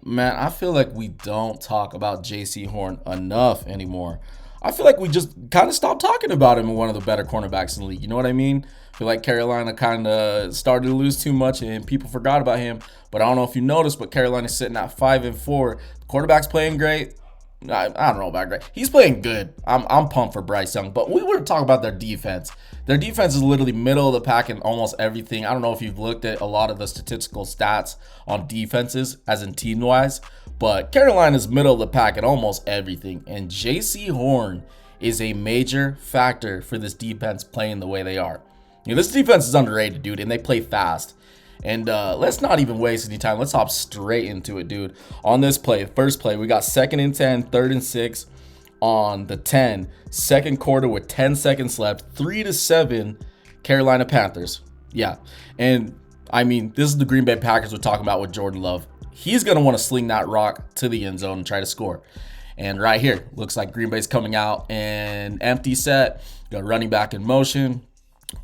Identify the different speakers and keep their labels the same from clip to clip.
Speaker 1: Man, I feel like we don't talk about Jaycee Horn enough anymore. I feel like we just kind of stopped talking about him in one of the better cornerbacks in the league. You know what I mean? I feel like Carolina kind of started to lose too much and people forgot about him. But I don't know if you noticed, but Carolina's sitting at 5-4. The quarterback's playing great. I don't know about great. He's playing good. I'm pumped for Bryce Young. But we were talking about their defense. Their defense is literally middle of the pack in almost everything. I don't know if you've looked at a lot of the statistical stats on defenses, as in team wise, but Carolina's middle of the pack in almost everything. And Jaycee Horn is a major factor for this defense playing the way they are. You know, this defense is underrated, dude, and they play fast. And let's not even waste any time. Let's hop straight into it, dude. On this play, first play, we got 2nd and 10, 3rd and 6 on the 10. Second quarter with 10 seconds left. 3-7, Carolina Panthers. Yeah. And I mean, this is the Green Bay Packers we're talking about with Jordan Love. He's going to want to sling that rock to the end zone and try to score. And right here, looks like Green Bay's coming out and empty set. Got running back in motion.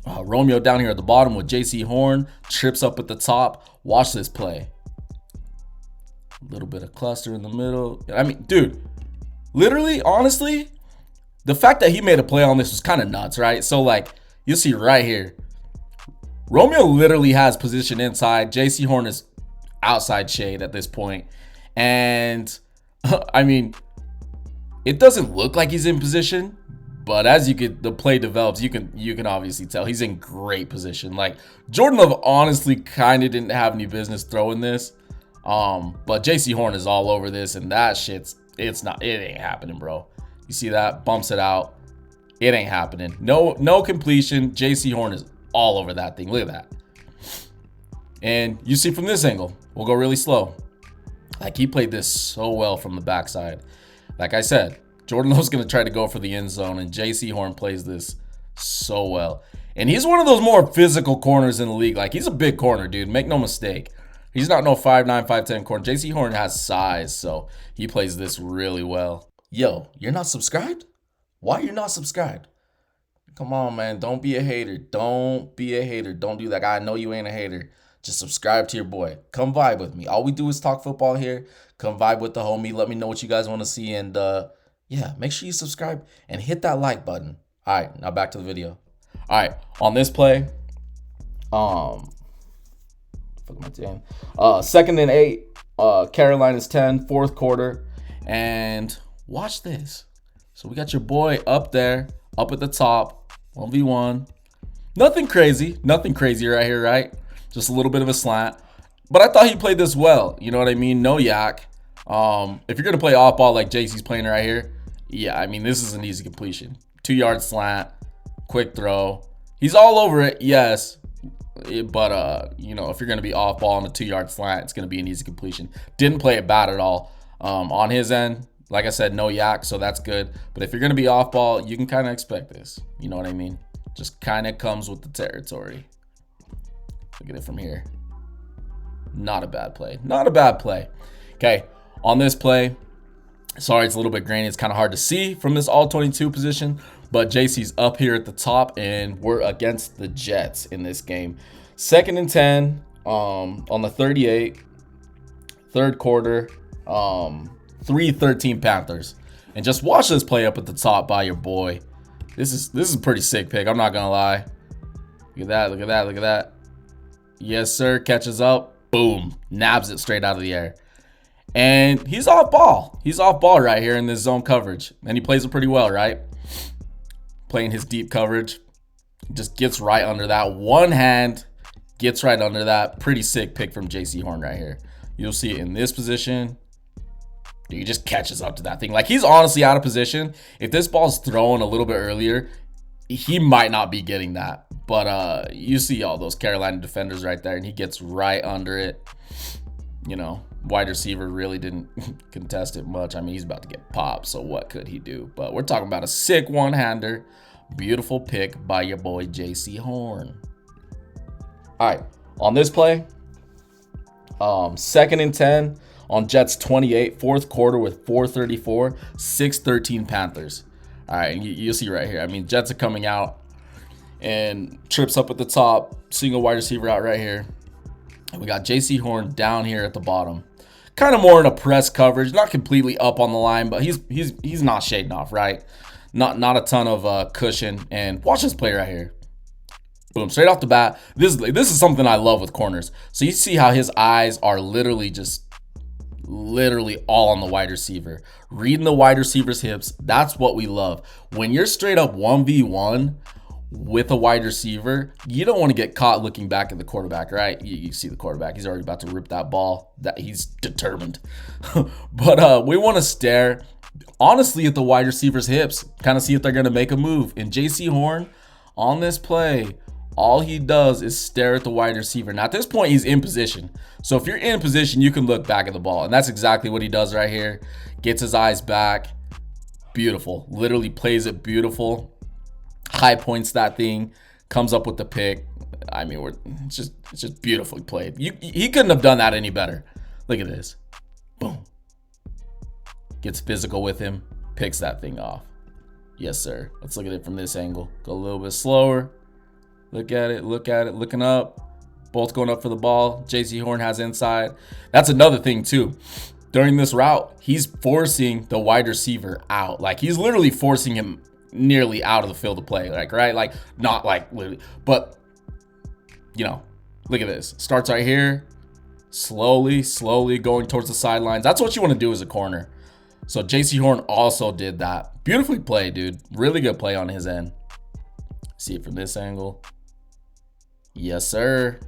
Speaker 1: Romeo down here at the bottom with Jaycee Horn. Trips up at the top. Watch this play. A little bit of cluster in the middle. I mean, dude, literally, honestly, the fact that he made a play on this was kind of nuts, right? So, like, you see right here, Romeo literally has position inside. Jaycee Horn is outside shade at this point. And, I mean, it doesn't look like he's in position, but as the play develops, you can obviously tell he's in great position. Like, Jordan Love honestly kind of didn't have any business throwing this. But Jaycee Horn is all over this, and that shit's it ain't happening, bro. You see that? Bumps it out. It ain't happening. No completion. Jaycee Horn is all over that thing. Look at that. And you see from this angle, we'll go really slow. Like, he played this so well from the backside. Like I said, Jordan Love's going to try to go for the end zone, and Jaycee Horn plays this so well. And he's one of those more physical corners in the league. Like, he's a big corner, dude. Make no mistake. He's not no 5'9", 5'10" corner. Jaycee Horn has size, so he plays this really well. Yo, you're not subscribed? Why you're not subscribed? Come on, man. Don't be a hater. Don't be a hater. Don't do that. I know you ain't a hater. Just subscribe to your boy. Come vibe with me. All we do is talk football here. Come vibe with the homie. Let me know what you guys want to see. And yeah, make sure you subscribe and hit that like button. All right, now back to the video. All right, on this play, fuck my team. 2nd and 8, Carolina's 10, 4th quarter, and watch this. So we got your boy up there, up at the top, 1v1. Nothing crazy right here, right? Just a little bit of a slant. But I thought he played this well. You know what I mean? No yak. If you're gonna play off ball like Jaycee's playing right here, yeah, I mean, this is an easy completion. 2-yard slant, quick throw. He's all over it, yes. But you know, if you're gonna be off ball on a 2-yard slant, it's gonna be an easy completion. Didn't play it bad at all. On his end, like I said, no yak, so that's good. But if you're gonna be off ball, you can kind of expect this. You know what I mean? Just kind of comes with the territory. Look at it from here. Not a bad play. Not a bad play. Okay, on this play, sorry, it's a little bit grainy. It's kind of hard to see from this all-22 position, but Jaycee's up here at the top, and we're against the Jets in this game. 2nd and 10 on the 38, 3rd quarter, 3-13 Panthers. And just watch this play up at the top by your boy. This is a pretty sick pick. I'm not going to lie. Look at that. Look at that. Look at that. Yes, sir. Catches up. Boom. Nabs it straight out of the air. And he's off ball. He's off ball right here in this zone coverage. And he plays it pretty well, right? Playing his deep coverage. Just gets right under that. One hand gets right under that. Pretty sick pick from Jaycee Horn right here. You'll see it in this position. Dude, he just catches up to that thing. Like, he's honestly out of position. If this ball's thrown a little bit earlier, he might not be getting that. But you see all those Carolina defenders right there, and he gets right under it. You know, wide receiver really didn't contest it much. I mean, he's about to get popped, so what could he do? But we're talking about a sick one-hander. Beautiful pick by your boy Jaycee Horn. All right, on this play, 2nd and 10 on Jets 28, 4th quarter with 4:34, 6-13 Panthers. All right, you'll see right here. I mean, Jets are coming out and trips up at the top, single wide receiver out right here. And we got Jaycee Horn down here at the bottom. kind of more in a press coverage, not completely up on the line, but he's not shading off, right? Not a ton of cushion. And watch this play right here. Boom, straight off the bat. This is something I love with corners. So you see how his eyes are literally all on the wide receiver, reading the wide receiver's hips. That's what we love. When you're straight up 1v1 with a wide receiver, you don't want to get caught looking back at the quarterback, right? You see the quarterback, he's already about to rip that ball. That he's determined. But we want to stare honestly at the wide receiver's hips, kind of see if they're going to make a move. And Jaycee Horn on this play, all he does is stare at the wide receiver. Now, at this point, he's in position. So if you're in position, you can look back at the ball. And that's exactly what he does right here. Gets his eyes back. Beautiful. Literally plays it beautiful. High points that thing. Comes up with the pick. I mean, it's just beautifully played. He couldn't have done that any better. Look at this. Boom. Gets physical with him. Picks that thing off. Yes, sir. Let's look at it from this angle. Go a little bit slower. Look at it, looking up. Both going up for the ball. Jaycee Horn has inside. That's another thing too. During this route, he's forcing the wide receiver out. Like, he's literally forcing him nearly out of the field of play. Like, right? Like, not like literally. But, you know, look at this. Starts right here. Slowly going towards the sidelines. That's what you want to do as a corner. So Jaycee Horn also did that. Beautifully played, dude. Really good play on his end. See it from this angle. Yes, sir.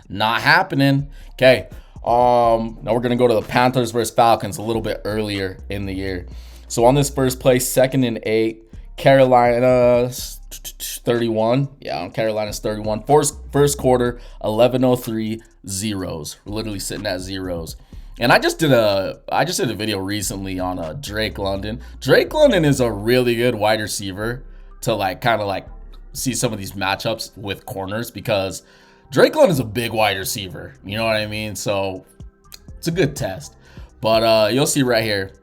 Speaker 1: Not happening. Okay. Now we're gonna go to the Panthers versus Falcons a little bit earlier in the year. So on this first play, 2nd and 8, Carolina 31. Yeah, on Carolina's 31. First quarter, 11:03, zeros. We're literally sitting at zeros. And I just did a video recently on Drake London. Drake London is a really good wide receiver to kind of see some of these matchups with corners, because Drake London is a big wide receiver. You know what I mean? So it's a good test. But you'll see right here,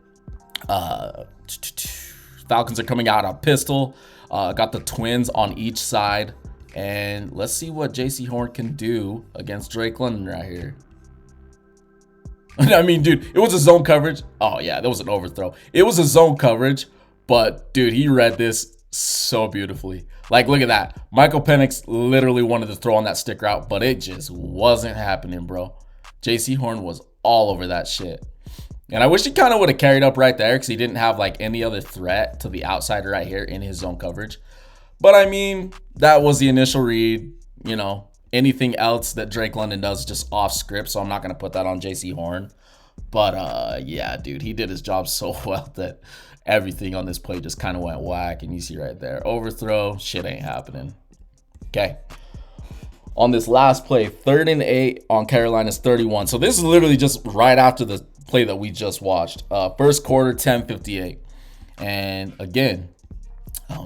Speaker 1: Falcons are coming out on pistol. Got the twins on each side. And let's see what Jaycee Horn can do against Drake London right here. I mean, dude, it was a zone coverage. Oh, yeah, that was an overthrow. It was a zone coverage, but, dude, he read this so beautifully. Like, look at that. Michael Penix literally wanted to throw on that stick route, but it just wasn't happening, bro. Jaycee Horn was all over that shit. And I wish he kind of would have carried up right there, because he didn't have, any other threat to the outside right here in his zone coverage. But, I mean, that was the initial read, you know. Anything else that Drake London does is just off script, so I'm not going to put that on Jaycee Horn. But, yeah, dude, he did his job so well that everything on this play just kind of went whack. And you see right there, overthrow, shit ain't happening. Okay. On this last play, 3rd and 8 on Carolina's 31. So this is literally just right after the play that we just watched. First quarter, 10:58. And, again,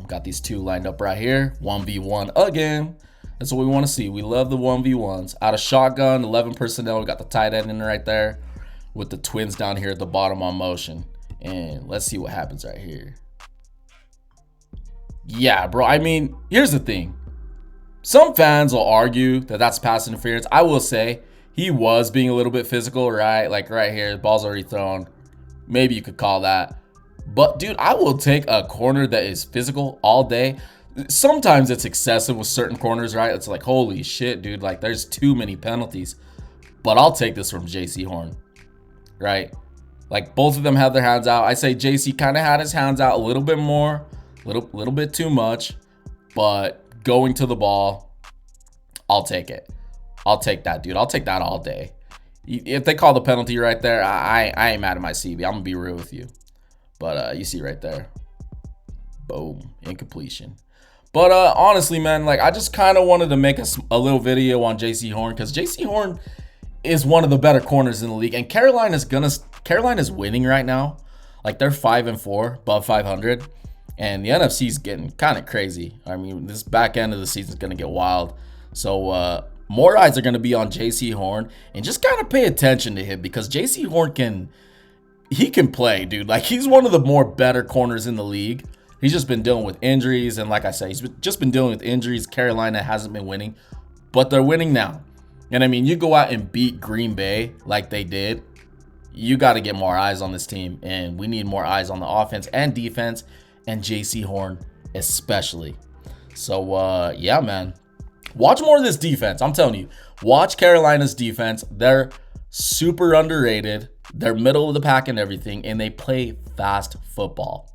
Speaker 1: got these two lined up right here. 1v1 again. That's what we want to see. We love the 1v1s. Out of shotgun, 11 personnel. We got the tight end in right there with the twins down here at the bottom on motion. And let's see what happens right here. Yeah, bro. I mean, here's the thing. Some fans will argue that that's pass interference. I will say he was being a little bit physical, right? Like right here, the ball's already thrown. Maybe you could call that. But, dude, I will take a corner that is physical all day. Sometimes it's excessive with certain corners, right? It's like, holy shit, dude. Like, there's too many penalties. But I'll take this from Jaycee Horn, right? Like, both of them have their hands out. I say Jaycee kind of had his hands out a little bit more, little bit too much. But going to the ball, I'll take it. I'll take that, dude. I'll take that all day. If they call the penalty right there, I ain't mad at my CB. I'm going to be real with you. But you see right there. Boom. Incompletion. But honestly, man, I just kind of wanted to make a little video on Jaycee Horn, because Jaycee Horn is one of the better corners in the league, and Carolina's winning right now. Like, they're 5-4, above 500, and the NFC's getting kind of crazy. I mean, this back end of the season is going to get wild. So more eyes are going to be on Jaycee Horn, and just kind of pay attention to him, because Jaycee Horn can play, dude. Like, he's one of the more better corners in the league. He's just been dealing with injuries, and like I said, just been dealing with injuries. Carolina hasn't been winning, but they're winning now. And I mean, you go out and beat Green Bay like they did, you got to get more eyes on this team. And we need more eyes on the offense and defense, and Jaycee Horn especially. So, yeah, man. Watch more of this defense. I'm telling you. Watch Carolina's defense. They're super underrated. They're middle of the pack and everything, and they play fast football.